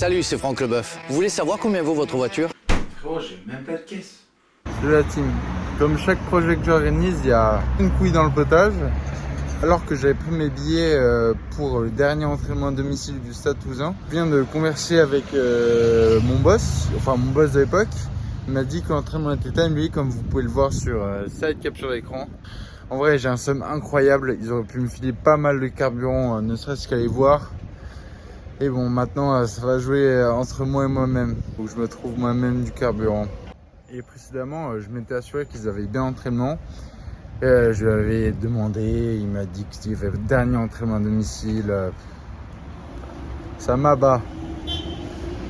Salut, c'est Franck Leboeuf. Vous voulez savoir combien vaut votre voiture? Frérot, j'ai même pas de caisse. De la team. Comme chaque projet que j'organise, il y a une couille dans le potage. Alors que j'avais pris mes billets pour le dernier entraînement à domicile du Stade Toulousain. Je viens de converser avec mon boss de l'époque. Il m'a dit que l'entraînement était annulé, comme vous pouvez le voir sur cette capture d'écran. En vrai, j'ai un somme incroyable. Ils auraient pu me filer pas mal de carburant, ne serait-ce qu'aller voir. Et bon, maintenant, ça va jouer entre moi et moi-même. Faut que je me trouve moi-même du carburant. Et précédemment, je m'étais assuré qu'ils avaient bien entraînement. Je lui avais demandé, il m'a dit qu'il y avait le dernier entraînement à domicile. Ça m'abat.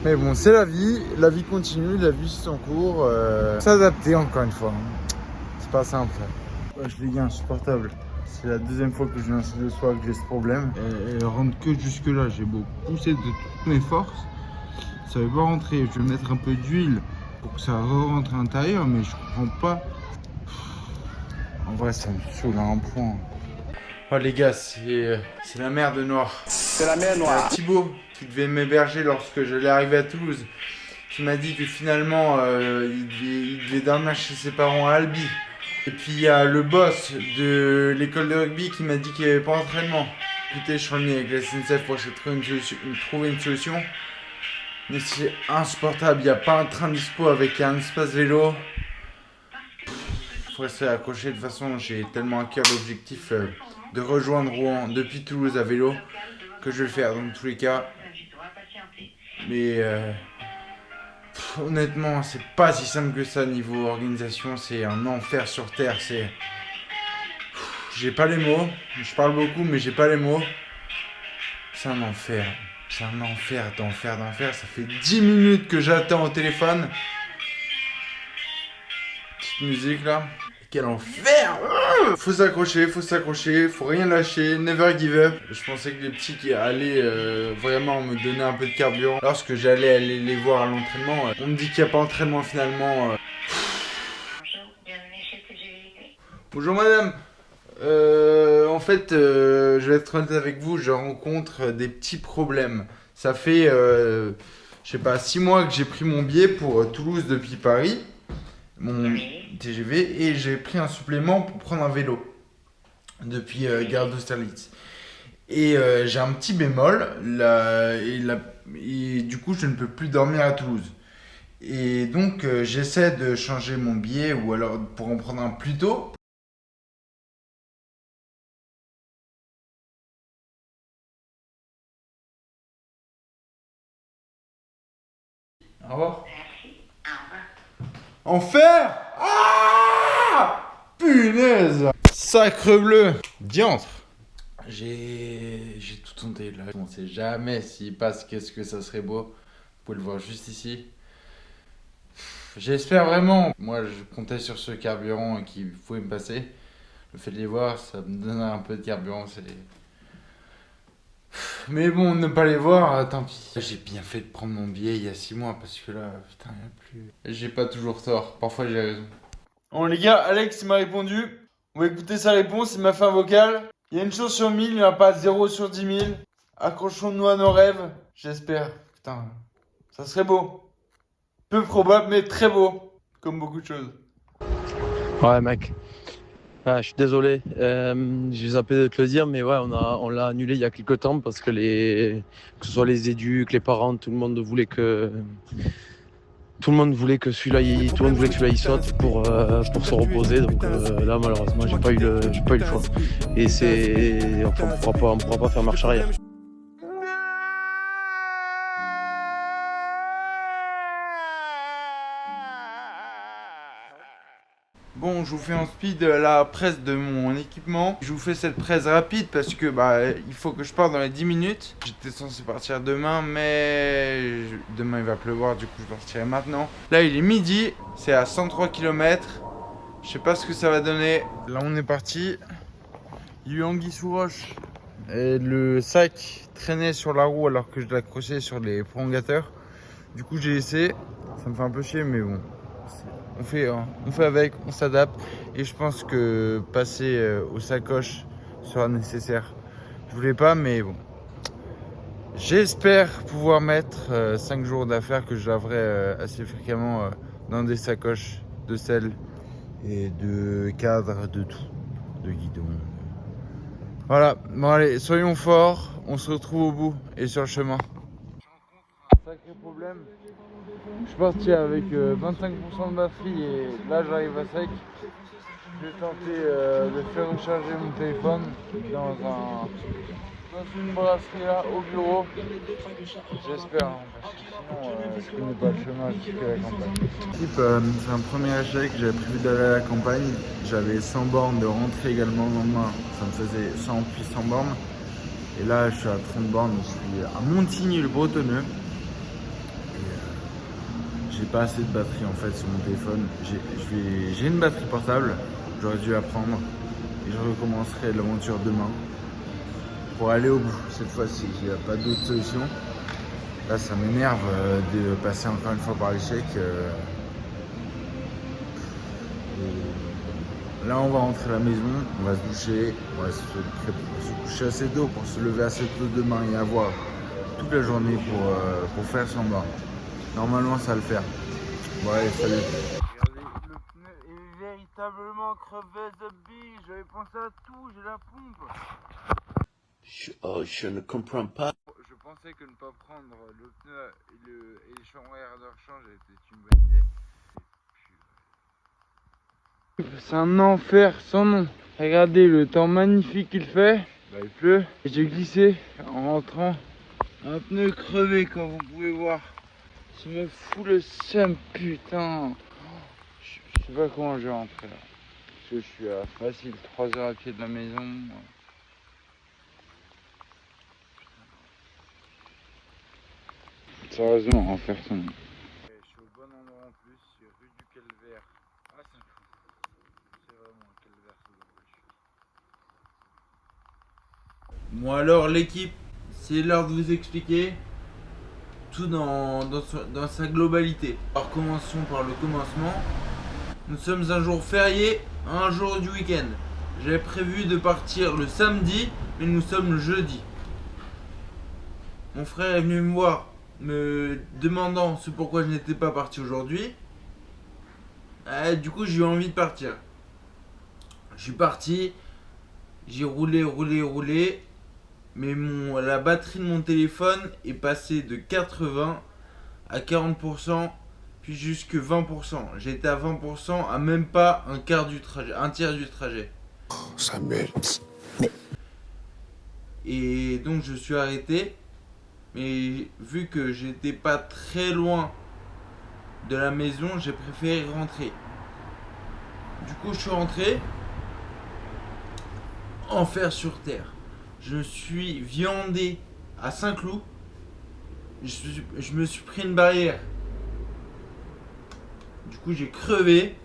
Mais bon, c'est la vie continue, la vie suit son cours. S'adapter encore une fois. C'est pas simple. Wesh les gars, insupportable. C'est la deuxième fois que je viens ici le soir que j'ai ce problème. Elle rentre que jusque là, j'ai beau pousser de toutes mes forces. Ça veut pas rentrer, je vais mettre un peu d'huile pour que ça rentre à l'intérieur, mais je comprends pas. En vrai, ça me saoule à un point. Oh les gars, c'est la mer de Noir. C'est la mer Noire. Thibaut, qui devait m'héberger lorsque j'allais arriver à Toulouse, qui m'a dit que finalement, il devait dormir chez ses parents à Albi. Et puis il y a le boss de l'école de rugby qui m'a dit qu'il n'y avait pas d'entraînement. Écoutez, je suis revenu avec la SNCF pour essayer de trouver une solution. Mais c'est insupportable, il n'y a pas un train dispo avec un espace vélo. Il faut rester accroché. De toute façon, j'ai tellement à cœur l'objectif de rejoindre Rouen depuis Toulouse à vélo que je vais le faire dans tous les cas. Mais honnêtement, c'est pas si simple que ça niveau organisation. C'est un enfer sur terre. J'ai pas les mots. Je parle beaucoup, mais j'ai pas les mots. C'est un enfer. C'est un enfer d'enfer. Ça fait 10 minutes que j'attends au téléphone. Petite musique là. Quel enfer! Faut s'accrocher, faut rien lâcher, never give up. Je pensais que les petits qui allaient vraiment me donner un peu de carburant lorsque j'allais aller les voir à l'entraînement. On me dit qu'il n'y a pas d'entraînement finalement. Bonjour madame. En fait, je vais être honnête avec vous, je rencontre des petits problèmes. Ça fait, je sais pas, 6 mois que j'ai pris mon billet pour Toulouse depuis Paris. Mon TGV, et j'ai pris un supplément pour prendre un vélo depuis Gare d'Austerlitz. Et j'ai un petit bémol et du coup je ne peux plus dormir à Toulouse. Et donc j'essaie de changer mon billet ou alors pour en prendre un plus tôt. Au revoir. Enfer! Ah! Punaise! Sacre bleu! Diantre! J'ai tout tenté là. On sait jamais s'il passe, qu'est-ce que ça serait beau. Vous pouvez le voir juste ici. J'espère vraiment. Moi, je comptais sur ce carburant qu'il pouvait me passer. Le fait de les voir, ça me donne un peu de carburant. Mais bon, ne pas les voir, tant pis. J'ai bien fait de prendre mon billet il y a 6 mois parce que là, putain, il n'y a plus. J'ai pas toujours tort, parfois j'ai raison. Bon les gars, Alex il m'a répondu. On va écouter sa réponse, il m'a fait un vocal. Il y a une chose sur 1000, il n'y en a pas 0 sur 10 000. Accrochons-nous à nos rêves, j'espère. Putain, ça serait beau. Peu probable, mais très beau. Comme beaucoup de choses. Ouais mec, je suis désolé, j'ai zappé de te le dire, mais ouais, on l'a annulé il y a quelques temps parce que que ce soit les éducs, les parents, tout le monde voulait que celui-là il saute pour se reposer. Donc là malheureusement j'ai pas eu le choix. Et enfin, on pourra pas faire marche arrière. Bon, je vous fais en speed la presse de mon équipement. Je vous fais cette presse rapide parce que il faut que je parte dans les 10 minutes. J'étais censé partir demain, mais demain il va pleuvoir, du coup je partirai maintenant. Là il est midi, c'est à 103 km. Je sais pas ce que ça va donner. Là on est parti. Il y a eu anguille sous roche. Et le sac traînait sur la roue alors que je l'accrochais sur les prolongateurs. Du coup j'ai laissé. Ça me fait un peu chier, mais bon. On fait avec, on s'adapte. Et je pense que passer aux sacoches sera nécessaire. Je voulais pas, mais bon. J'espère pouvoir mettre 5 jours d'affaires que je laverai assez fréquemment dans des sacoches de sel et de cadres, de tout, de guidon. Voilà, bon allez, soyons forts, on se retrouve au bout et sur le chemin. Un sacré problème. Je suis parti avec 25% de batterie et là j'arrive à sec. Je vais tenter de faire recharger mon téléphone dans une brasserie là au bureau. J'espère, hein, parce que sinon je connais pas le chemin jusqu'à la campagne. C'est un premier échec, j'avais prévu d'aller à la campagne. J'avais 100 bornes de rentrer également le lendemain. Ça me faisait 100 puis 100 bornes. Et là je suis à 30 bornes, je suis à Montigny-le-Bretonneux. J'ai pas assez de batterie en fait sur mon téléphone. J'ai une batterie portable, j'aurais dû la prendre et je recommencerai l'aventure demain pour aller au bout cette fois-ci. Il n'y a pas d'autre solution. Là ça m'énerve de passer encore une fois par l'échec. Là on va rentrer à la maison, on va se doucher, on va se coucher assez tôt pour se lever assez tôt demain et avoir toute la journée pour faire son bain. Normalement ça va le faire. Bon allez, salut. Regardez, le pneu est véritablement crevé de bille. J'avais pensé à tout, j'ai la pompe. Je ne comprends pas. Je pensais que ne pas prendre le pneu et les chambres à air de rechange était une bonne idée. C'est un enfer sans nom. Regardez le temps magnifique qu'il fait. Bah, il pleut. Et j'ai glissé en rentrant. Un pneu crevé comme vous pouvez voir. Ça me fout le seum, putain. Je sais pas comment je vais rentrer là. Parce que je suis à facile 3 heures à pied de la maison. Sérieusement, en faire son. Je suis au bon endroit en plus, je suis rue du Calvaire. Ah, c'est fou. C'est vraiment un calvaire ce dommage. Bon alors l'équipe, c'est l'heure de vous expliquer tout dans sa globalité. Alors commençons par le commencement. Nous sommes un jour férié, un jour du week-end. J'avais prévu de partir le samedi, mais nous sommes le jeudi. Mon frère est venu me voir, me demandant ce pourquoi je n'étais pas parti aujourd'hui. Du coup j'ai eu envie de partir. Je suis parti, j'ai roulé. Mais la batterie de mon téléphone est passée de 80 à 40%, puis jusque 20%. J'étais à 20% à même pas un tiers du trajet. Ça m'est... Et donc je suis arrêté. Mais vu que j'étais pas très loin de la maison, j'ai préféré rentrer. Du coup je suis rentré. Enfer sur terre. Je me suis viandé à Saint-Cloud. Je me suis pris une barrière. Du coup j'ai crevé.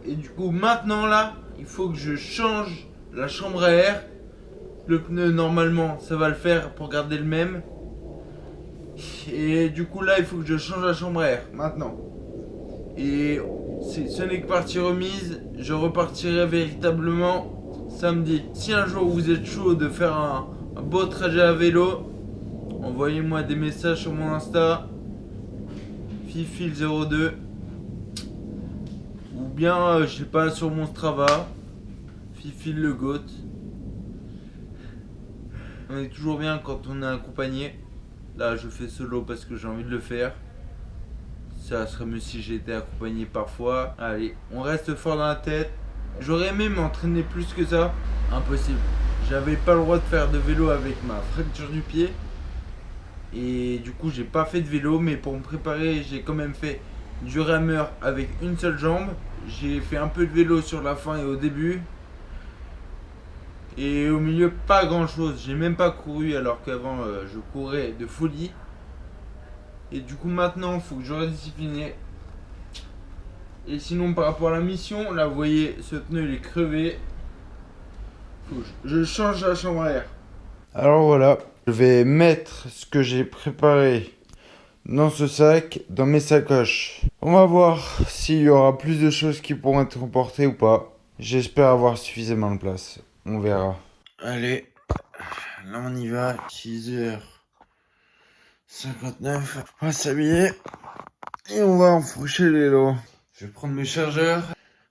Et du coup maintenant là, il faut que je change la chambre à air. Le pneu normalement ça va le faire pour garder le même. Et du coup là il faut que je change la chambre à air maintenant. Et ce n'est que partie remise. Je repartirai véritablement samedi. Si un jour vous êtes chaud de faire un beau trajet à vélo, envoyez-moi des messages sur mon Insta Fifil02 ou bien je sais pas sur mon Strava Fifil le Goat. On est toujours bien quand on est accompagné. Là je fais solo parce que j'ai envie de le faire. Ça serait mieux si j'étais accompagné parfois. Allez, on reste fort dans la tête. J'aurais aimé m'entraîner plus que ça. Impossible. J'avais pas le droit de faire de vélo avec ma fracture du pied. Et du coup j'ai pas fait de vélo. Mais pour me préparer j'ai quand même fait du rameur avec une seule jambe. J'ai fait un peu de vélo sur la fin et au début. Et au milieu pas grand chose. J'ai même pas couru alors qu'avant je courais de folie. Et du coup maintenant il faut que je reste discipliné. Et sinon par rapport à la mission, là vous voyez ce pneu il est crevé. Faut que je change la chambre à air. Alors voilà, je vais mettre ce que j'ai préparé dans ce sac, dans mes sacoches. On va voir s'il y aura plus de choses qui pourront être emportées ou pas. J'espère avoir suffisamment de place. On verra. Allez, là on y va, 6h. 59. On va s'habiller. Et on va enfourcher les lots. Je vais prendre mes chargeurs.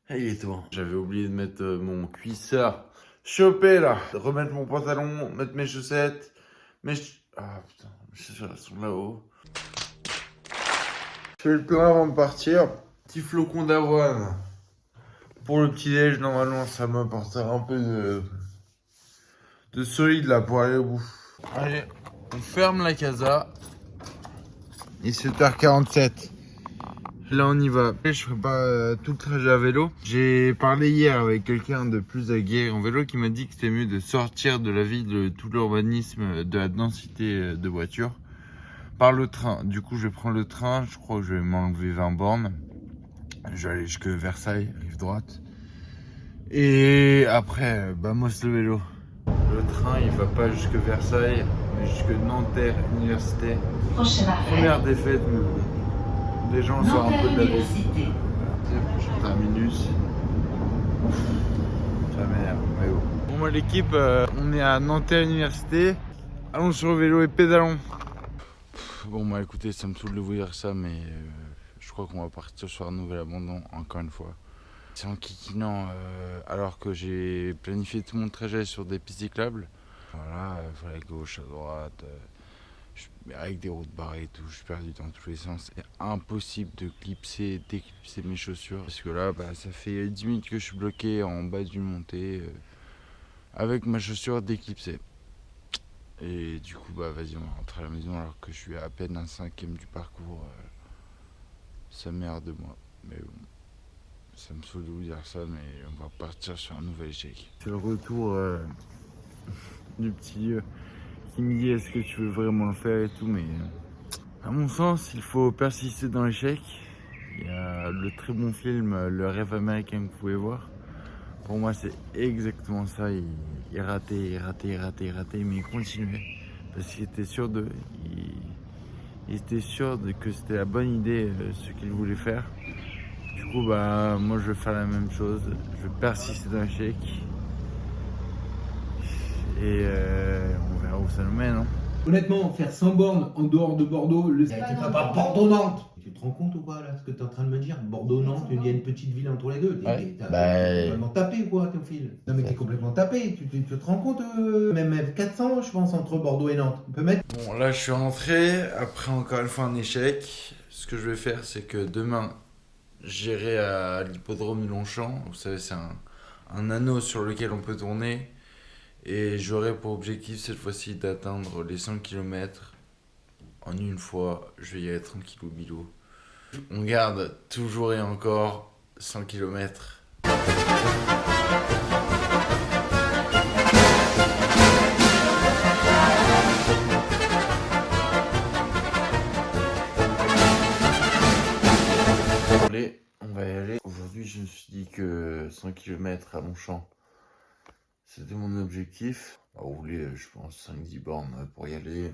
Et il est tout. J'avais oublié de mettre mon cuissard. Choper là. Remettre mon pantalon. Mettre mes chaussettes. Ah putain, mes chaussures elles sont là-haut. Je fais le plein avant de partir. Petit flocon d'avoine. Pour le petit déj, normalement ça m'apportera un peu de solide là pour aller au bout. Allez, on ferme la casa. Il est 7h47. Là on y va. Je ferai pas tout le trajet à vélo. J'ai parlé hier avec quelqu'un de plus aguerri en vélo qui m'a dit que c'était mieux de sortir de la ville, de tout l'urbanisme, de la densité de voitures par le train. Du coup je vais prendre le train. Je crois que je vais m'enlever 20 bornes. Je vais aller jusque Versailles, rive droite. Et après, bah moi c'est le vélo. Le train il va pas jusque Versailles, mais jusque Nanterre Université. Première défaite, mais bon. Les gens sortent un peu de la ville. Prochain terminus. Ça m'énerve, mais bon. Bon moi l'équipe, on est à Nanterre Université. Allons sur le vélo et pédalons. Bon bah écoutez, ça me saoule de vous dire ça, mais je crois qu'on va partir sur un nouvel abandon encore une fois. C'est en kikinant alors que j'ai planifié tout mon trajet sur des pistes cyclables. Voilà, à gauche, à droite, avec des routes barrées et tout, je suis perdu dans tous les sens. C'est impossible de déclipser mes chaussures. Parce que là, bah, ça fait 10 minutes que je suis bloqué en bas d'une montée avec ma chaussure déclipsée. Et du coup, bah vas-y, on va rentrer à la maison alors que je suis à peine un 5e du parcours. Ça m'énerve de moi, mais bon. Ça me saoule de vous dire ça, mais on va partir sur un nouvel échec. C'est le retour du petit lieu qui me dit est-ce que tu veux vraiment le faire et tout, mais à mon sens, il faut persister dans l'échec. Il y a le très bon film Le Rêve Américain que vous pouvez voir. Pour moi, c'est exactement ça. Il ratait, mais il continuait parce qu'il était sûr d'eux. Il était sûr que c'était la bonne idée, ce qu'il voulait faire. Du coup, bah, moi je vais faire la même chose. Je vais persister dans l'échec. Et on verra où ça nous mène. Hein. Honnêtement, faire 100 bornes en dehors de Bordeaux, tu fais pas Bordeaux-Nantes. Tu te rends compte ou pas là, ce que tu es en train de me dire? Bordeaux-Nantes, il y a une petite ville entre les deux. T'es complètement tapé quoi, Théophile. Non mais t'es complètement tapé, tu te rends compte même 400 je pense entre Bordeaux et Nantes. On peut mettre... Bon là je suis rentré, après encore une fois un échec. Ce que je vais faire c'est que demain j'irai à l'hippodrome de Longchamp. Vous savez c'est un anneau sur lequel on peut tourner. Et j'aurai pour objectif cette fois-ci d'atteindre les 100 km en une fois. Je vais y aller tranquillou bilou. On garde toujours et encore 100 km. Allez, on va y aller. Aujourd'hui, je me suis dit que 100 km à Longchamp, c'était mon objectif. On va rouler, je pense, 5-10 bornes pour y aller.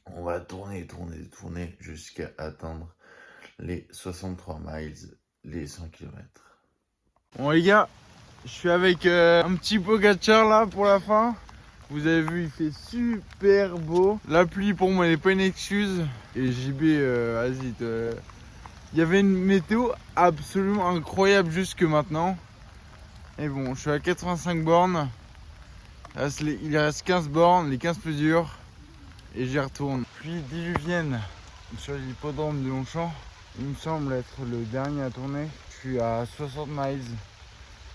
On va tourner jusqu'à atteindre les 63 miles, les 100 km. Bon les gars, je suis avec un petit Pogacar là pour la fin. Vous avez vu, il fait super beau. La pluie pour moi n'est pas une excuse. Et JB, vas-y, il y avait une météo absolument incroyable jusque maintenant. Et bon, je suis à 85 bornes. Il reste 15 bornes, les 15 plus dures. Et j'y retourne. Pluie diluvienne sur l'hippodrome de Longchamp. Il me semble être le dernier à tourner. Je suis à 60 miles.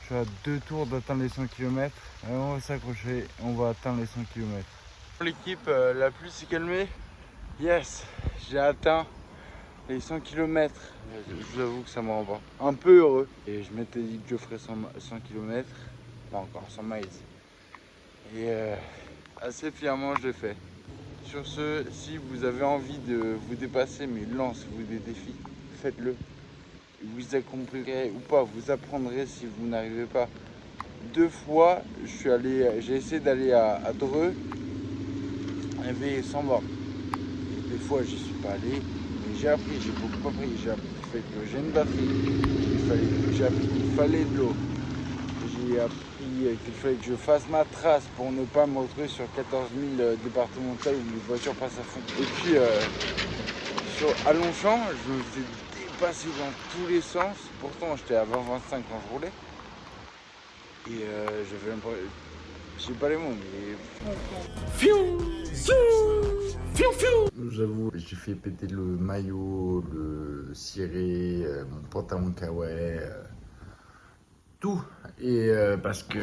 Je suis à 2 tours d'atteindre les 100 km. Alors on va s'accrocher, on va atteindre les 100 km. L'équipe, la pluie s'est calmée. Yes, j'ai atteint les 100 km. Je vous avoue que ça me rend pas un peu heureux. Et je m'étais dit que je ferais 100 km. Pas encore 100 miles. Et assez fièrement je l'ai fait. Sur ce, si vous avez envie de vous dépasser, mais lancez-vous des défis, faites-le. Vous accomplirez ou pas, vous apprendrez si vous n'arrivez pas. 2 fois, j'ai essayé d'aller à Dreux, il y avait 100 bornes. 2 fois, j'y suis pas allé, mais j'ai appris, j'ai beaucoup appris. J'ai appris le fait que j'ai une batterie, j'ai appris qu'il fallait de l'eau. j'ai appris qu'il fallait que je fasse ma trace pour ne pas me retrouver sur 14 000 départementales où les voitures passent à fond. Et puis à Longchamp, je me faisais dépasser dans tous les sens. Pourtant j'étais à 20-25 quand je roulais. Et j'avais l'impression... Je sais pas les mots, mais... J'avoue, j'ai fait péter le maillot, le ciré, mon pantalon kawaii, tout. Et parce que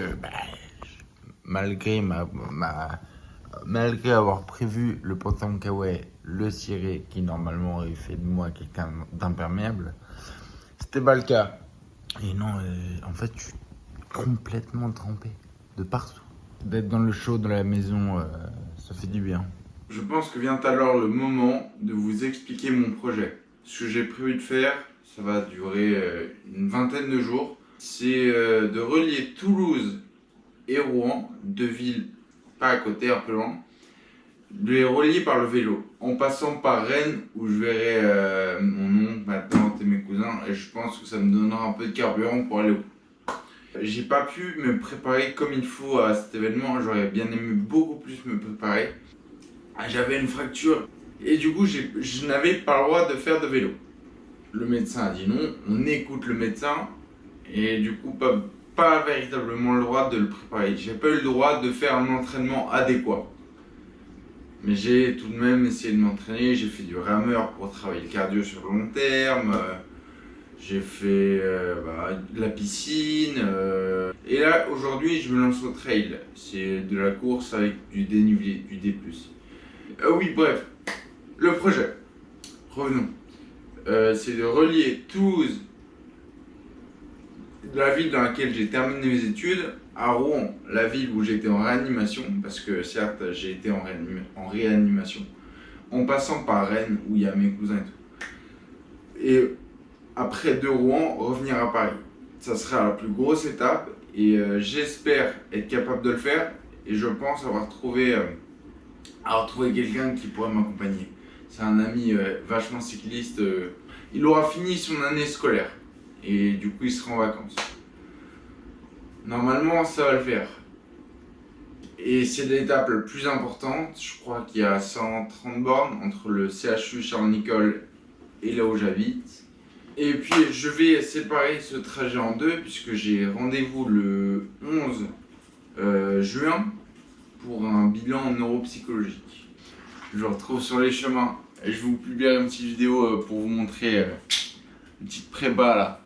malgré malgré avoir prévu le pantalon kawaii, le ciré, qui normalement aurait fait de moi quelqu'un d'imperméable, c'était pas le cas. Et non, en fait, je suis complètement trempé de partout. D'être dans le chaud de la maison, ça fait du bien. Je pense que vient alors le moment de vous expliquer mon projet. Ce que j'ai prévu de faire, ça va durer une vingtaine de jours. C'est de relier Toulouse et Rouen, deux villes pas à côté, un peu loin, de les relier par le vélo, en passant par Rennes où je verrai mon oncle, ma tante et mes cousins, et je pense que ça me donnera un peu de carburant pour aller au bout. J'ai pas pu me préparer comme il faut à cet événement, j'aurais bien aimé beaucoup plus me préparer. J'avais une fracture et du coup je n'avais pas le droit de faire de vélo. Le médecin a dit non, on écoute le médecin et du coup pas véritablement le droit de le préparer. J'ai pas eu le droit de faire un entraînement adéquat. Mais j'ai tout de même essayé de m'entraîner, j'ai fait du rameur pour travailler le cardio sur le long terme. J'ai fait de la piscine. Et là, aujourd'hui, je me lance au trail. C'est de la course avec du dénivelé, du D+. Oui, bref. Le projet. Revenons. C'est de relier Toulouse, la ville dans laquelle j'ai terminé mes études, à Rouen, la ville où j'étais en réanimation, parce que certes, j'ai été en réanimation, en passant par Rennes, où il y a mes cousins et tout. Et après de Rouen, revenir à Paris. Ça sera la plus grosse étape et j'espère être capable de le faire et je pense avoir trouvé quelqu'un qui pourrait m'accompagner. C'est un ami vachement cycliste, il aura fini son année scolaire et du coup il sera en vacances. Normalement ça va le faire. Et c'est l'étape la plus importante, je crois qu'il y a 130 bornes entre le CHU Charles-Nicolle et là où j'habite. Et puis je vais séparer ce trajet en deux puisque j'ai rendez-vous le 11 juin pour un bilan neuropsychologique. Je vous retrouve sur les chemins et je vous publierai une petite vidéo pour vous montrer une petite prépa là.